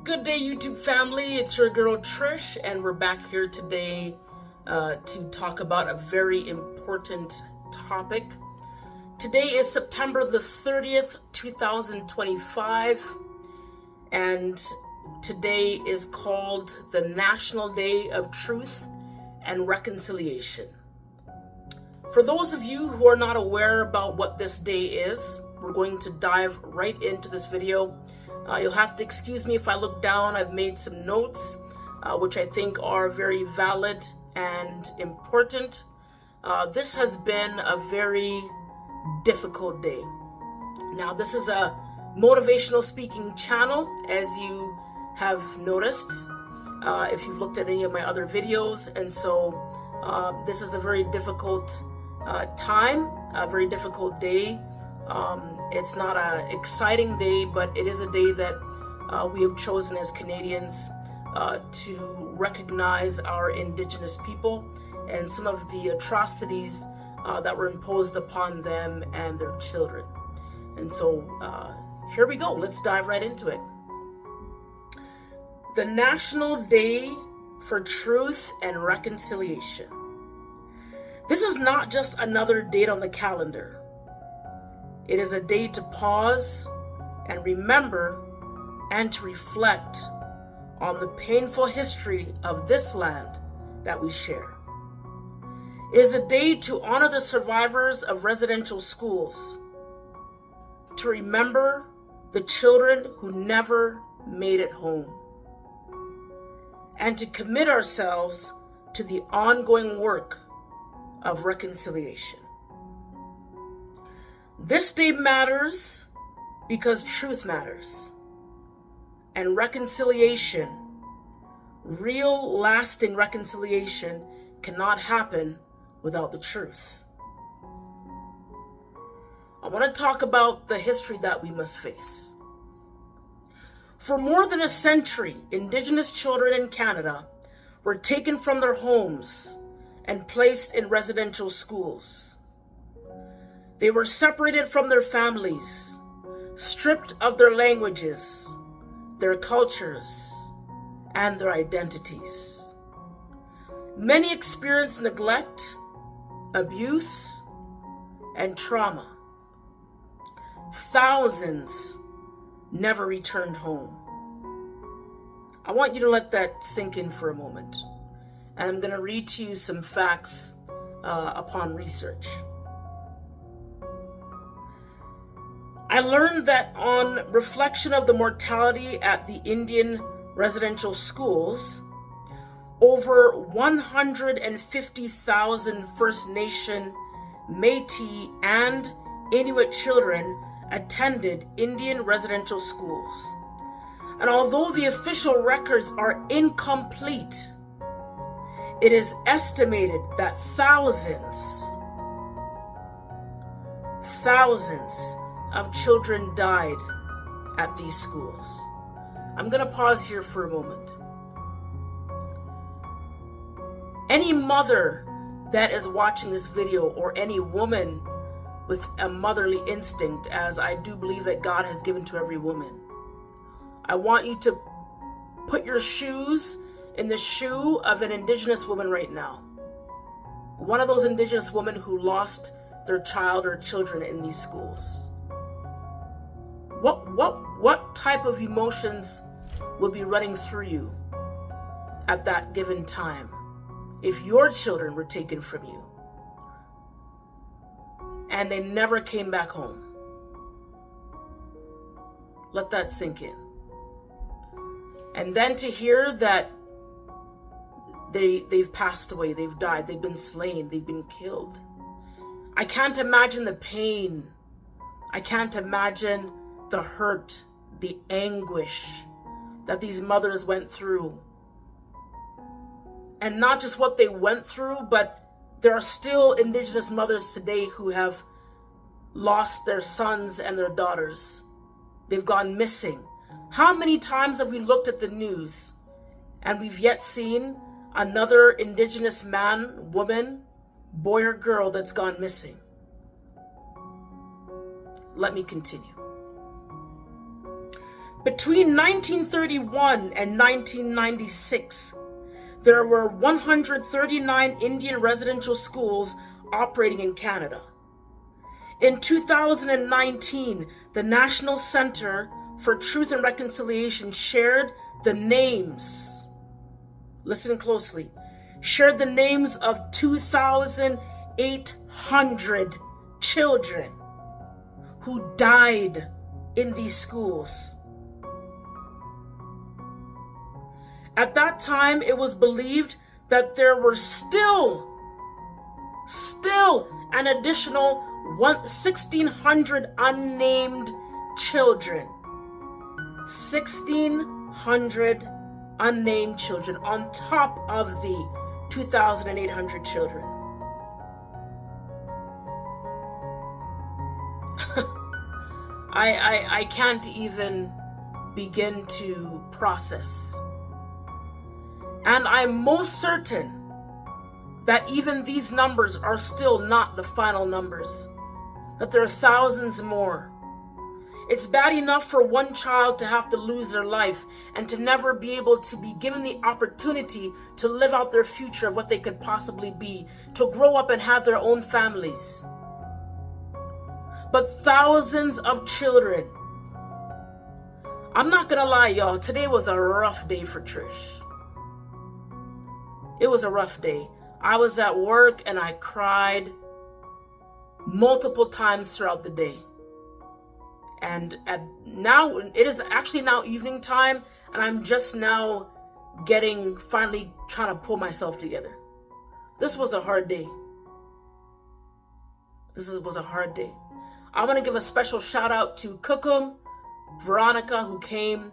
Good day, YouTube family. It's your girl Trish, and we're back here today to talk about a very important topic. Today is September the 30th, 2025, and today is called the National Day of Truth and Reconciliation. For those of you who are not aware about what this day is, we're going to dive right into this video. You'll have to excuse me if I look down. I've made some notes, which I think are very valid and important. This has been a very difficult day. Now, this is a motivational speaking channel, as you have noticed, if you've looked at any of my other videos. And so this is a very difficult time, a very difficult day. It's not an exciting day, but it is a day that we have chosen as Canadians to recognize our Indigenous people and some of the atrocities that were imposed upon them and their children. And so here we go. Let's dive right into it. The National Day for Truth and Reconciliation. This is not just another date on the calendar. It is a day to pause and remember and to reflect on the painful history of this land that we share. It is a day to honor the survivors of residential schools, to remember the children who never made it home, and to commit ourselves to the ongoing work of reconciliation. This day matters because truth matters, and reconciliation, real lasting reconciliation, cannot happen without the truth. I want to talk about the history that we must face. For more than a century, Indigenous children in Canada were taken from their homes and placed in residential schools. They were separated from their families, stripped of their languages, their cultures, and their identities. Many experienced neglect, abuse, and trauma. Thousands never returned home. I want you to let that sink in for a moment. And I'm going to read to you some facts upon research. I learned that on reflection of the mortality at the Indian residential schools, over 150,000 First Nation, Métis, and Inuit children attended Indian residential schools. And although the official records are incomplete, it is estimated that thousands of children died at these schools. I'm going to pause here for a moment. Any mother that is watching this video, or any woman with a motherly instinct, as I do believe that God has given to every woman, I want you to put your shoes in the shoe of an Indigenous woman right now. One of those Indigenous women who lost their child or children in these schools. What type of emotions will be running through you at that given time if your children were taken from you and they never came back home? Let that sink in. And then to hear that they've passed away, they've died, they've been slain, they've been killed. I can't imagine the pain. I can't imagine the hurt, the anguish that these mothers went through. And not just what they went through, but there are still Indigenous mothers today who have lost their sons and their daughters. They've gone missing. How many times have we looked at the news and we've yet seen another Indigenous man, woman, boy or girl that's gone missing? Let me continue. Between 1931 and 1996, there were 139 Indian residential schools operating in Canada. In 2019, the National Center for Truth and Reconciliation shared the names, listen closely, shared the names of 2,800 children who died in these schools. At that time, it was believed that there were still an additional 1,600 unnamed children. 1,600 unnamed children on top of the 2,800 children. I can't even begin to process. And I'm most certain that even these numbers are still not the final numbers, that there are thousands more. It's bad enough for one child to have to lose their life and to never be able to be given the opportunity to live out their future of what they could possibly be, to grow up and have their own families. But thousands of children. I'm not gonna lie, y'all, today was a rough day for Trish. It was a rough day. I was at work and I cried multiple times throughout the day. And now, it is actually now evening time, and I'm just now finally trying to pull myself together. This was a hard day. Was a hard day. I want to give a special shout out to Kukum, Veronica, who came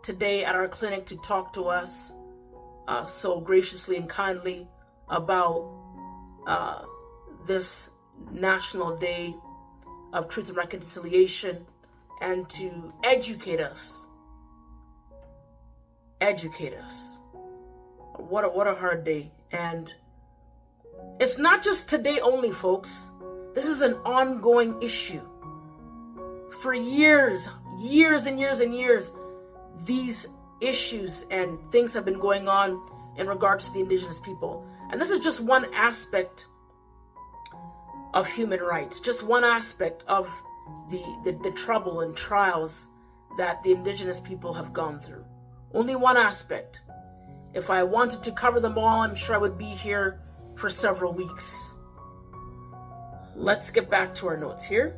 today at our clinic to talk to us so graciously and kindly about this National Day of Truth and Reconciliation, and to educate us. What a hard day. And it's not just today only, folks. This is an ongoing issue. For years and years, these issues and things have been going on in regards to the Indigenous people. And this is just one aspect of human rights, just one aspect of the trouble and trials that the Indigenous people have gone through. Only one aspect. If I wanted to cover them all, I'm sure I would be here for several weeks. Let's get back to our notes here.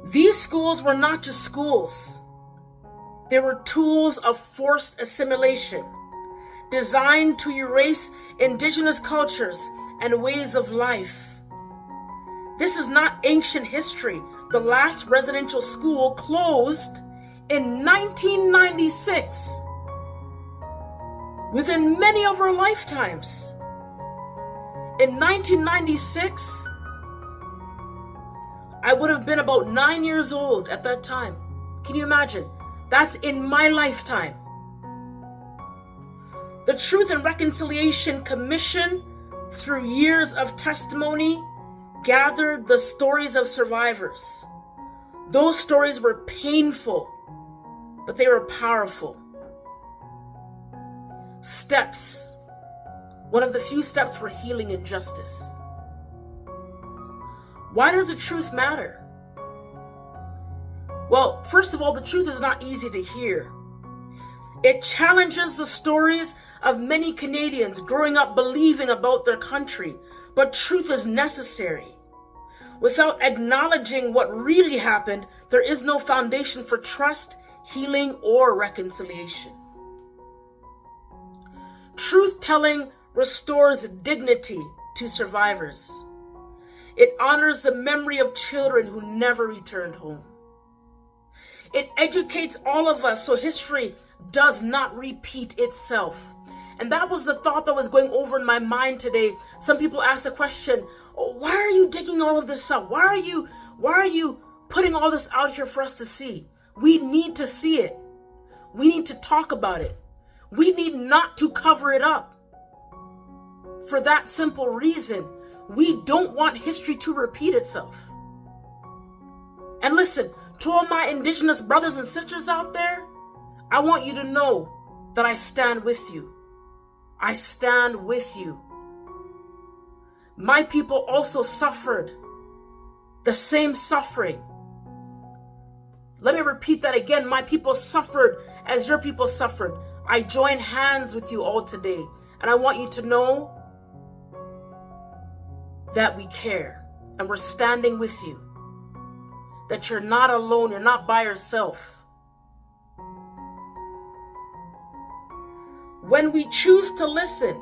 These schools were not just schools. They were tools of forced assimilation, designed to erase Indigenous cultures and ways of life. This is not ancient history. The last residential school closed in 1996, within many of our lifetimes. In 1996, I would have been about 9 years old at that time. Can you imagine? That's in my lifetime. The Truth and Reconciliation Commission, through years of testimony, gathered the stories of survivors. Those stories were painful, but they were powerful. Steps. One of the few steps for healing injustice. Why does the truth matter? Well, first of all, the truth is not easy to hear. It challenges the stories of many Canadians growing up believing about their country, but truth is necessary. Without acknowledging what really happened, there is no foundation for trust, healing, or reconciliation. Truth-telling restores dignity to survivors. It honors the memory of children who never returned home. It educates all of us so history does not repeat itself. And that was the thought that was going over in my mind today. Some people ask the question, why are you digging all of this up? Why are you putting all this out here for us to see? We need to see it. We need to talk about it. We need not to cover it up. For that simple reason, we don't want history to repeat itself. And listen, to all my indigenous brothers and sisters out there, I want you to know that I stand with you. I stand with you. My people also suffered the same suffering. Let me repeat that again. My people suffered as your people suffered. I join hands with you all today. And I want you to know that we care and we're standing with you. That you're not alone. You're not by yourself. When we choose to listen,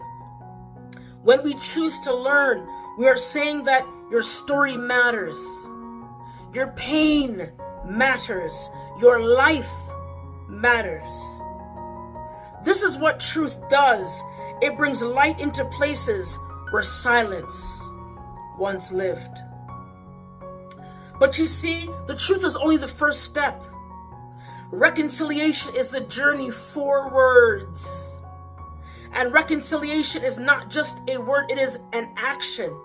when we choose to learn, we are saying that your story matters. Your pain matters. Your life matters. This is what truth does. It brings light into places where silence once lived. But you see, the truth is only the first step. Reconciliation is the journey forwards. And reconciliation is not just a word, it is an action.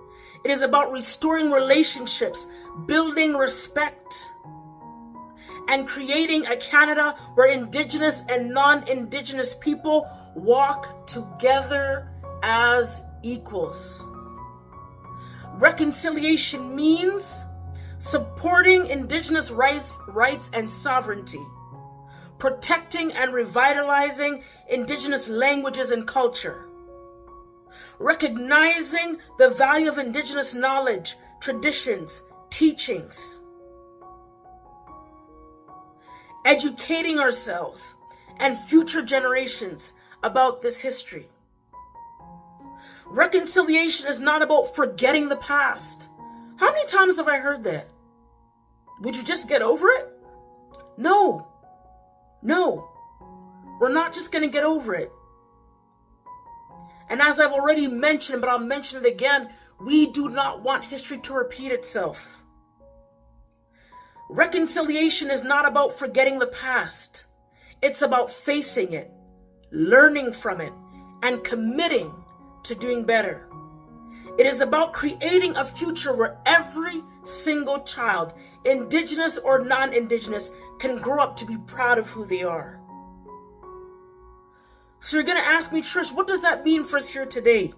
It is about restoring relationships, building respect, and creating a Canada where Indigenous and non-Indigenous people walk together as equals. Reconciliation means supporting Indigenous rights and sovereignty, protecting and revitalizing Indigenous languages and culture, recognizing the value of Indigenous knowledge, traditions, teachings, educating ourselves and future generations about this history. Reconciliation is not about forgetting the past. How many times have I heard that? Would you just get over it? No, we're not just going to get over it. And as I've already mentioned, but I'll mention it again, we do not want history to repeat itself. Reconciliation is not about forgetting the past. It's about facing it, learning from it, and committing to doing better. It is about creating a future where every single child, Indigenous or non-Indigenous, can grow up to be proud of who they are. So you're going to ask me, Trish, what does that mean for us here today?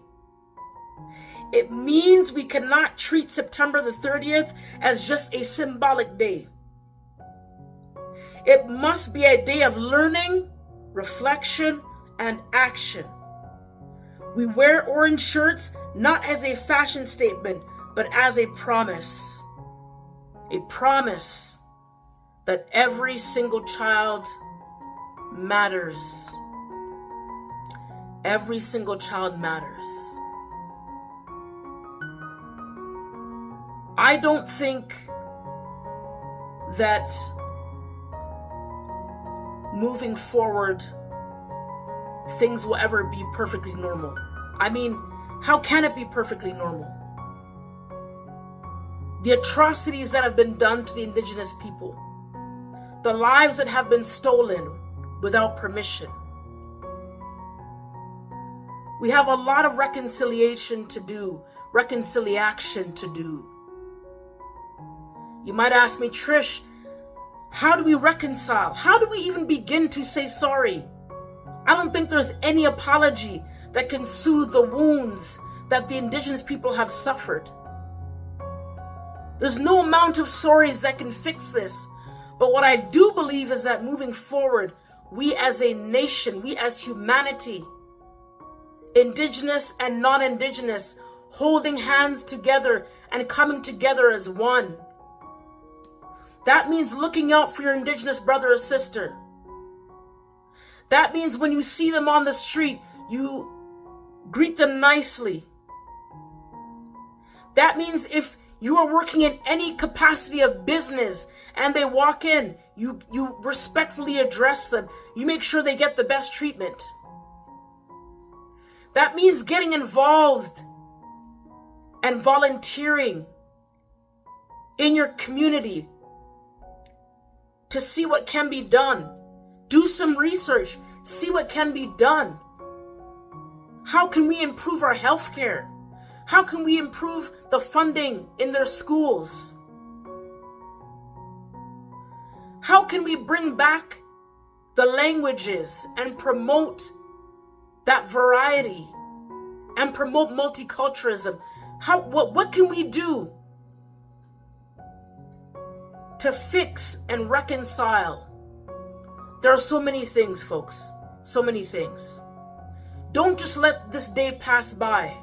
It means we cannot treat September the 30th as just a symbolic day. It must be a day of learning, reflection, and action. We wear orange shirts not as a fashion statement, but as a promise. A promise that every single child matters. Every single child matters. I don't think that moving forward, things will ever be perfectly normal. I mean, how can it be perfectly normal? The atrocities that have been done to the Indigenous people, the lives that have been stolen without permission. We have a lot of reconciliation to do, reconciliation to do. You might ask me, Trish, how do we reconcile? How do we even begin to say sorry? I don't think there's any apology that can soothe the wounds that the Indigenous people have suffered. There's no amount of sorries that can fix this. But what I do believe is that moving forward, we as a nation, we as humanity, Indigenous and non-Indigenous, holding hands together and coming together as one. That means looking out for your Indigenous brother or sister. That means when you see them on the street, you greet them nicely. That means if you are working in any capacity of business and they walk in, you respectfully address them. You make sure they get the best treatment. That means getting involved and volunteering in your community to see what can be done. Do some research. See what can be done. How can we improve our health care? How can we improve the funding in their schools? How can we bring back the languages and promote that variety and promote multiculturalism? What can we do to fix and reconcile? There are so many things, folks. So many things. Don't just let this day pass by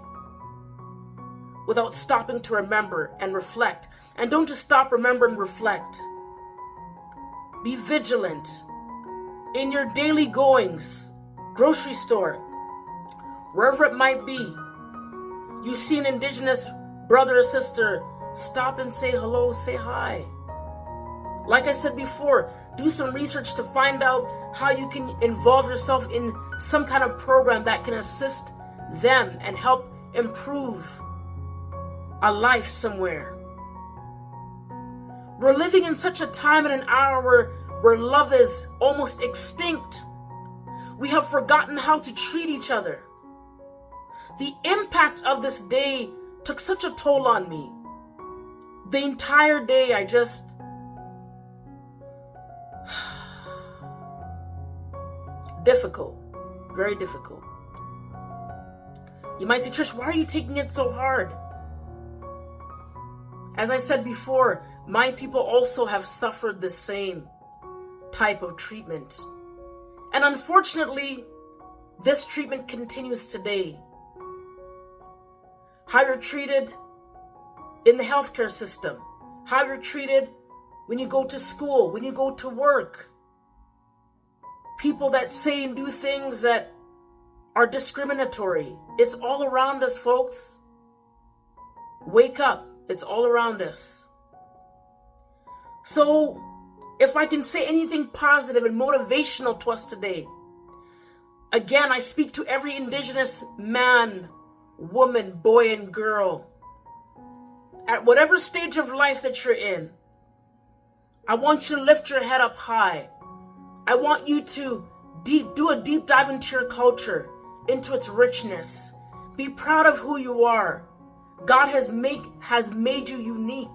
without stopping to remember and reflect. And don't just stop, remember, and reflect. Be vigilant in your daily goings, grocery store, wherever it might be. You see an Indigenous brother or sister, stop and say hello, say hi. Like I said before, do some research to find out how you can involve yourself in some kind of program that can assist them and help improve a life somewhere. We're living in such a time and an hour where love is almost extinct. We have forgotten how to treat each other. The impact of this day took such a toll on me. The entire day I just... difficult. Very difficult. You might say, Trish, why are you taking it so hard? As I said before, my people also have suffered the same type of treatment. And unfortunately, this treatment continues today. How you're treated in the healthcare system, how you're treated when you go to school, when you go to work. People that say and do things that are discriminatory. It's all around us, folks. Wake up. It's all around us. So, if I can say anything positive and motivational to us today, again, I speak to every Indigenous man, woman, boy, and girl. At whatever stage of life that you're in, I want you to lift your head up high. I want you to do a deep dive into your culture, into its richness. Be proud of who you are. God has made you unique.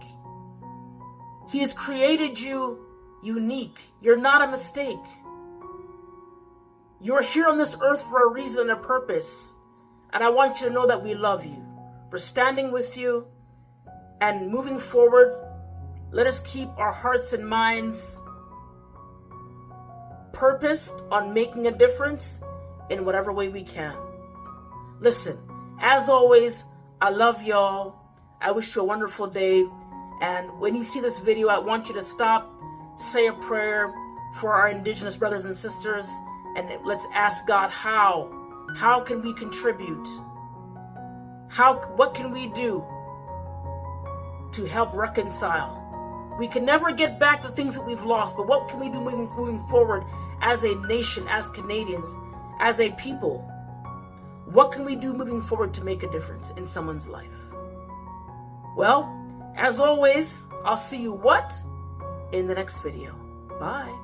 He has created you unique. You're not a mistake. You're here on this earth for a reason and a purpose. And I want you to know that we love you. We're standing with you and moving forward. Let us keep our hearts and minds purposed on making a difference in whatever way we can. Listen, as always, I love y'all. I wish you a wonderful day. And when you see this video, I want you to stop, say a prayer for our Indigenous brothers and sisters, and let's ask God how can we contribute? What can we do to help reconcile? We can never get back the things that we've lost, but what can we do moving forward as a nation, as Canadians, as a people? What can we do moving forward to make a difference in someone's life? Well, as always, I'll see you in the next video. Bye.